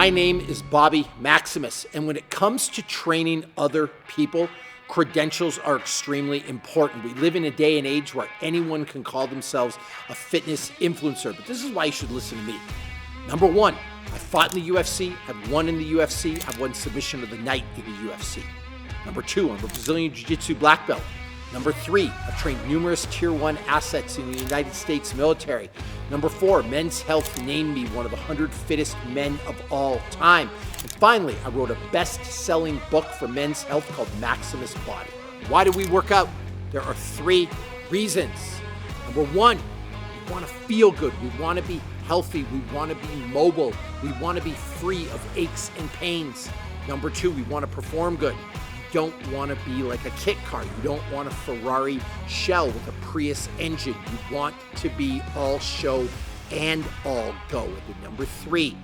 My name is Bobby Maximus, and when it comes to training other people, credentials are extremely important. We live in a day and age where anyone can call themselves a fitness influencer, but this is why you should listen to me. Number one, I fought in the UFC, I've won in the UFC, I've won submission of the night in the UFC. Number two, I'm a Brazilian Jiu-Jitsu black belt. Number three, I've trained numerous Tier 1 assets in the United States military. Number four, Men's Health named me one of the 100 fittest men of all time. And finally, I wrote a best-selling book for Men's Health called Maximus Body. Why do we work out? There are three reasons. Number one, we want to feel good. We want to be healthy. We want to be mobile. We want to be free of aches and pains. Number two, we want to perform good. You don't want to be like a kit car. You don't want a Ferrari shell with a Prius engine. You want to be all show and all go. And number three,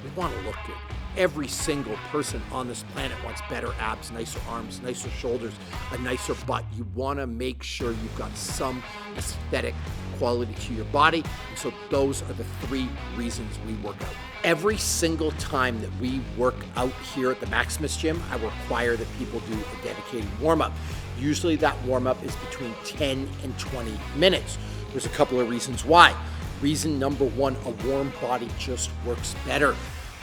we want to look good. Every single person on this planet wants better abs, nicer arms, nicer shoulders, a nicer butt. You want to make sure you've got some aesthetic quality to your body. And so those are the three reasons we work out. Every single time that we work out here at the Maximus Gym, I require that people do a dedicated warm-up. Usually that warm-up is between 10 and 20 minutes. There's a couple of reasons why. Reason number one, a warm body just works better.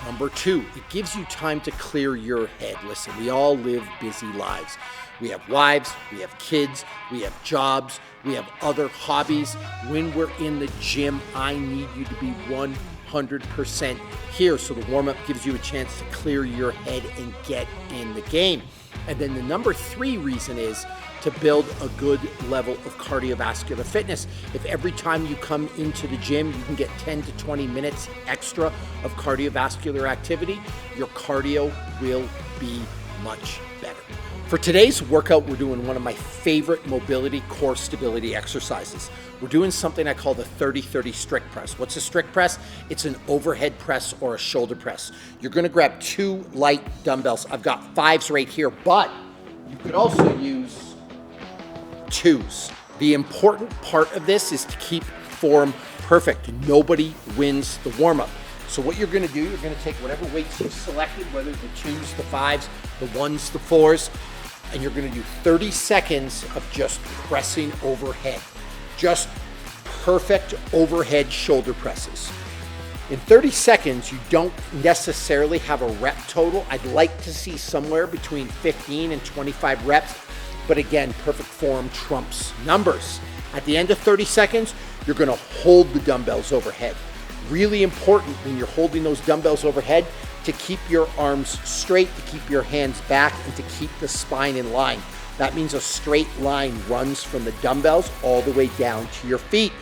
Number two, it gives you time to clear your head. Listen, we all live busy lives. We have wives, we have kids, we have jobs, we have other hobbies. When we're in the gym, I need you to be 100% here. So the warm-up gives you a chance to clear your head and get in the game. And then the number three reason is to build a good level of cardiovascular fitness. If every time you come into the gym, you can get 10 to 20 minutes extra of cardiovascular activity, your cardio will be much better. For today's workout, we're doing one of my favorite mobility core stability exercises. We're doing something I call the 30-30 strict press. What's a strict press? It's an overhead press or a shoulder press. You're gonna grab two light dumbbells. I've got fives right here, but you could also use twos. The important part of this is to keep form perfect. Nobody wins the warm-up. So what you're gonna do, you're gonna take whatever weights you've selected, whether the twos, the fives, the ones, the fours, and you're gonna do 30 seconds of just pressing overhead. Just perfect overhead shoulder presses. In 30 seconds, you don't necessarily have a rep total. I'd like to see somewhere between 15 and 25 reps, but again, perfect form trumps numbers. At the end of 30 seconds, you're gonna hold the dumbbells overhead. Really important when you're holding those dumbbells overhead to keep your arms straight, to keep your hands back, and to keep the spine in line. That means a straight line runs from the dumbbells all the way down to your feet.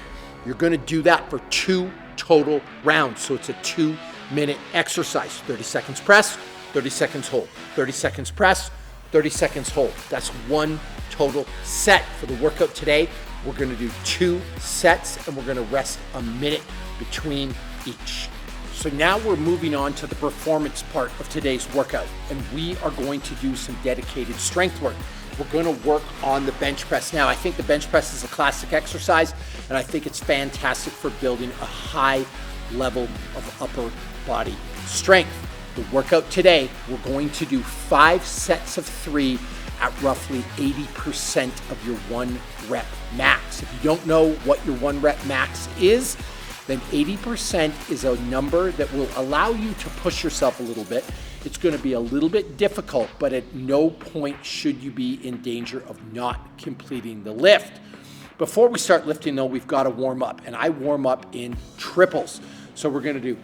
You're gonna do that for 2 total rounds. So it's a 2-minute exercise. 30 seconds press, 30 seconds hold, 30 seconds press, 30 seconds hold. That's 1 total set. For the workout today, we're gonna do 2 sets and we're gonna rest a minute between each. So now we're moving on to the performance part of today's workout, and we are going to do some dedicated strength work. We're gonna work on the bench press. Now, I think the bench press is a classic exercise, and I think it's fantastic for building a high level of upper body strength. The workout today, we're going to do 5 sets of 3 at roughly 80% of your 1 rep max. If you don't know what your 1 rep max is, then 80% is a number that will allow you to push yourself a little bit. It's gonna be a little bit difficult, but at no point should you be in danger of not completing the lift. Before we start lifting though, we've gotta warm up, and I warm up in triples. So we're gonna do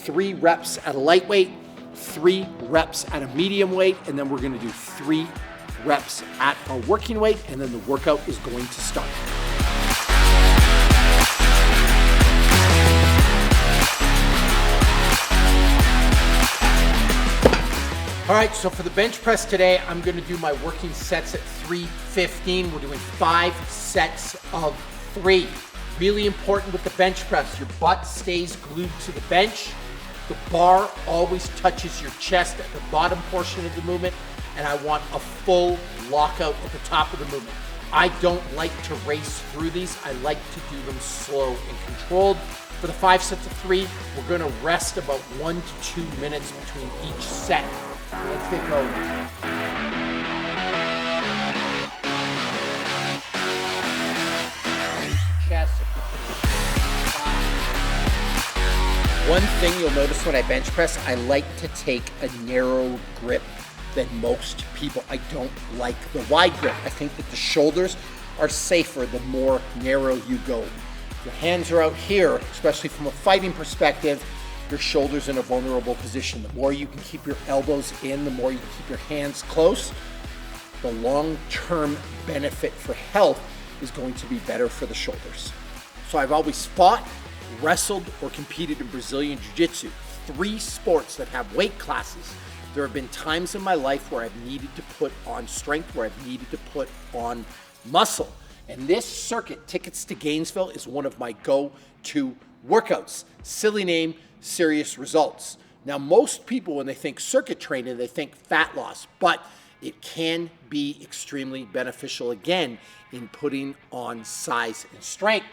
3 reps at a lightweight, 3 reps at a medium weight, and then we're gonna do 3 reps at our working weight, and then the workout is going to start. All right, so for the bench press today, I'm gonna do my working sets at 315. We're doing 5 sets of 3. Really important with the bench press, your butt stays glued to the bench. The bar always touches your chest at the bottom portion of the movement, and I want a full lockout at the top of the movement. I don't like to race through these. I like to do them slow and controlled. For the 5 sets of 3, we're going to rest about 1 to 2 minutes between each set. Let's get going. Chest. One thing you'll notice when I bench press, I like to take a narrow grip than most people. I don't like the wide grip. I think that the shoulders are safer the more narrow you go. Your hands are out here, especially from a fighting perspective, your shoulders in a vulnerable position. The more you can keep your elbows in, the more you can keep your hands close, the long-term benefit for health is going to be better for the shoulders. So I've always fought, wrestled, or competed in Brazilian Jiu-Jitsu, 3 sports that have weight classes. There have been times in my life where I've needed to put on strength, where I've needed to put on muscle. And this circuit, Tickets to Gainesville, is one of my go-to workouts. Silly name, serious results. Now, most people, when they think circuit training, they think fat loss, but it can be extremely beneficial, again, in putting on size and strength.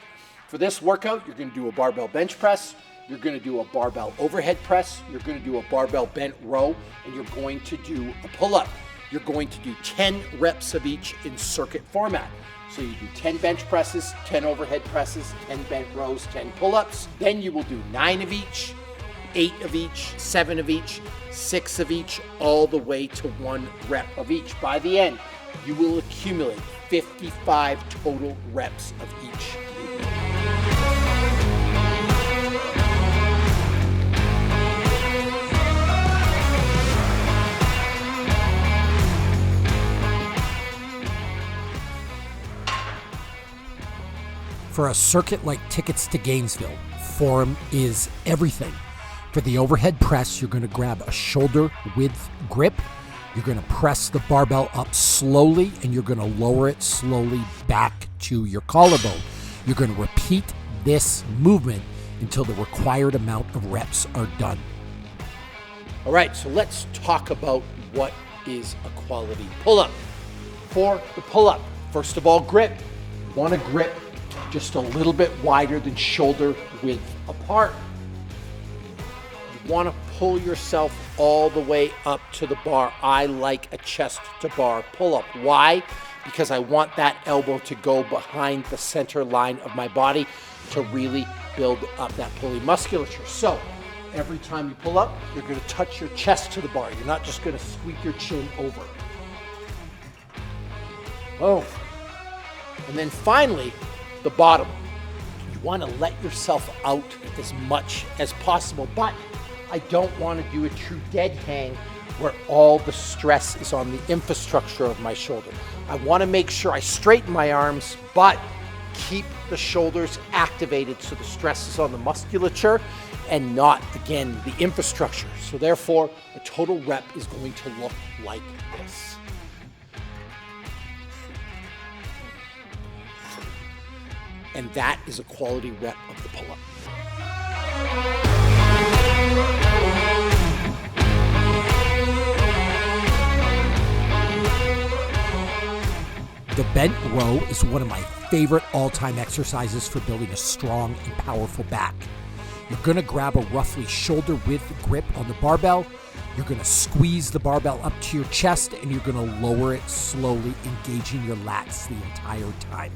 For this workout, you're going to do a barbell bench press, you're going to do a barbell overhead press, you're going to do a barbell bent row, and you're going to do a pull-up. You're going to do 10 reps of each in circuit format. So you do 10 bench presses, 10 overhead presses, 10 bent rows, 10 pull-ups. Then you will do 9 of each, 8 of each, 7 of each, 6 of each, all the way to 1 rep of each. By the end, you will accumulate 55 total reps of each. For a circuit like Tickets to Gainesville, form is everything. For the overhead press, you're going to grab a shoulder width grip. You're going to press the barbell up slowly, and you're going to lower it slowly back to your collarbone. You're going to repeat this movement until the required amount of reps are done. All right, so let's talk about what is a quality pull-up. For the pull-up, first of all, grip. You want to grip just a little bit wider than shoulder width apart. You want to pull yourself all the way up to the bar. I like a chest to bar pull-up. Why? Because I want that elbow to go behind the center line of my body to really build up that pulley musculature. So every time you pull up, you're going to touch your chest to the bar. You're not just going to squeak your chin over. Boom. And then finally, the bottom. You want to let yourself out as much as possible, but I don't want to do a true dead hang where all the stress is on the infrastructure of my shoulder. I want to make sure I straighten my arms, but keep the shoulders activated so the stress is on the musculature and not, again, the infrastructure. So therefore, a total rep is going to look like this. And that is a quality rep of the pull-up. The bent row is one of my favorite all-time exercises for building a strong and powerful back. You're going to grab a roughly shoulder width grip on the barbell. You're going to squeeze the barbell up to your chest, and you're going to lower it slowly, engaging your lats the entire time.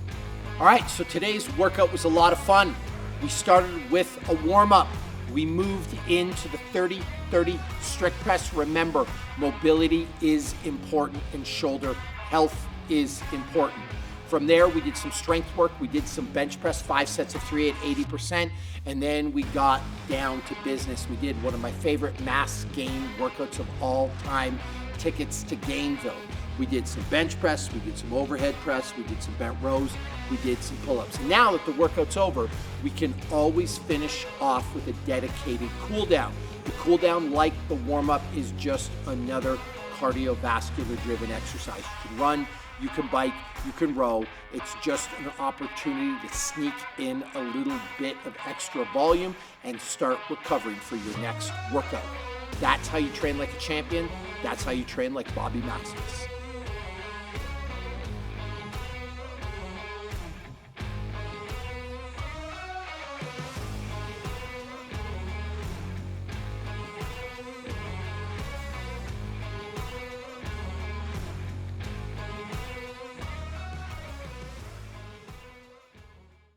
All right, so today's workout was a lot of fun. We started with a warm-up. We moved into the 30-30 strict press. Remember, mobility is important and shoulder health is important. From there, we did some strength work. We did some bench press, 5 sets of 3 at 80%. And then we got down to business. We did one of my favorite mass gain workouts of all time, Tickets to Gainesville. We did some bench press, we did some overhead press, we did some bent rows, we did some pull-ups. And now that the workout's over, we can always finish off with a dedicated cool down. The cool down, like the warm-up, is just another cardiovascular driven exercise. You can run, you can bike, you can row. It's just an opportunity to sneak in a little bit of extra volume and start recovering for your next workout. That's how you train like a champion. That's how you train like Bobby Maximus.